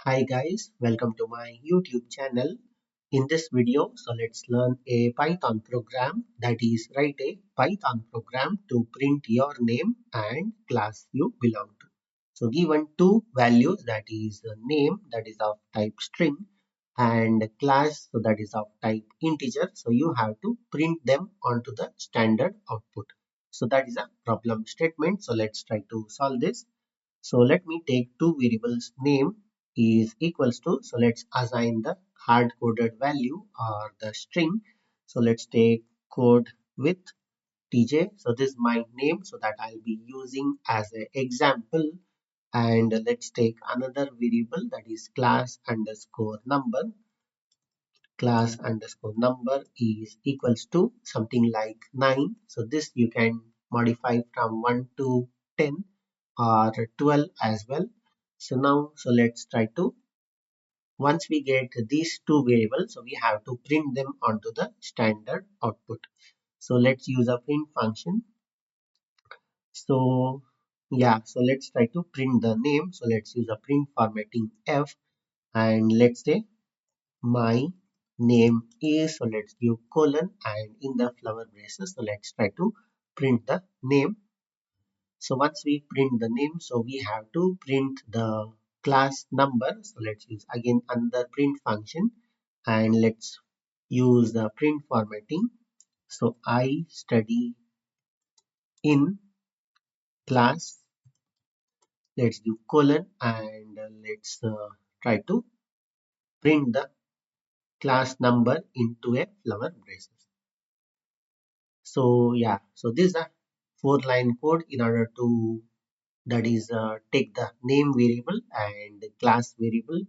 Hi guys, welcome to my YouTube channel. In this video, let's learn a Python program, that is write a Python program to print your name and class you belong to. So given two values, that is name, that is of type string, and class, so that is of type integer. So you have to print them onto the standard output. So that is a problem statement. So let's try to solve this. So let me take two variables, name is equals to, so let's assign the hard coded value or the string. So let's take code with TJ. So this is my name, so that I'll be using as an example. And let's take another variable, that is class underscore number. Class underscore number is equals to something like 9. So this you can modify from 1 to 10 or 12 as well. So now, so let's try to, once we get these two variables, so we have to print them onto the standard output. So let's use a print function. So yeah, so let's try to print the name. So let's use a print formatting F, and let's say my name is, so let's give colon, and in the flower braces, so let's try to print the name. So once we print the name, so we have to print the class number. So let's use again another print function, and let's use the print formatting. So I study in class, let's give colon, and let's try to print the class number into a flower braces. So yeah, so this is a 4-line code in order to, that is take the name variable and the class variable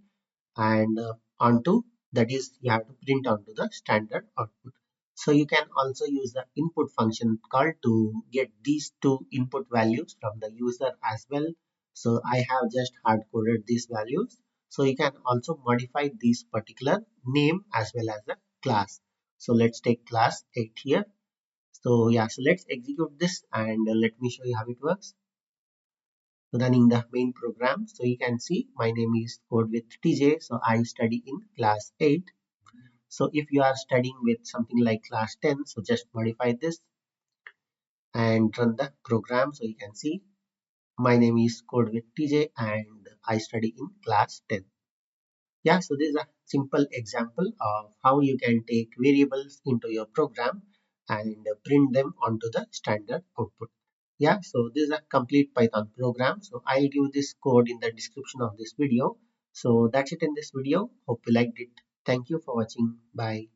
and onto, that is you have to print onto the standard output. So you can also use the input function call to get these two input values from the user as well. So I have just hard coded these values. So you can also modify this particular name as well as the class. So let's take class 8 here. So yeah, so let's execute this, and let me show you how it works. Running the main program, so you can see my name is code with TJ, so I study in class 8. So if you are studying with something like class 10, so just modify this and run the program. So you can see my name is code with TJ and I study in class 10. Yeah, so this is a simple example of how you can take variables into your program and print them onto the standard output. Yeah, so this is a complete Python program. So I'll give this code in the description of this video. So that's it in this video. Hope you liked it. Thank you for watching. Bye.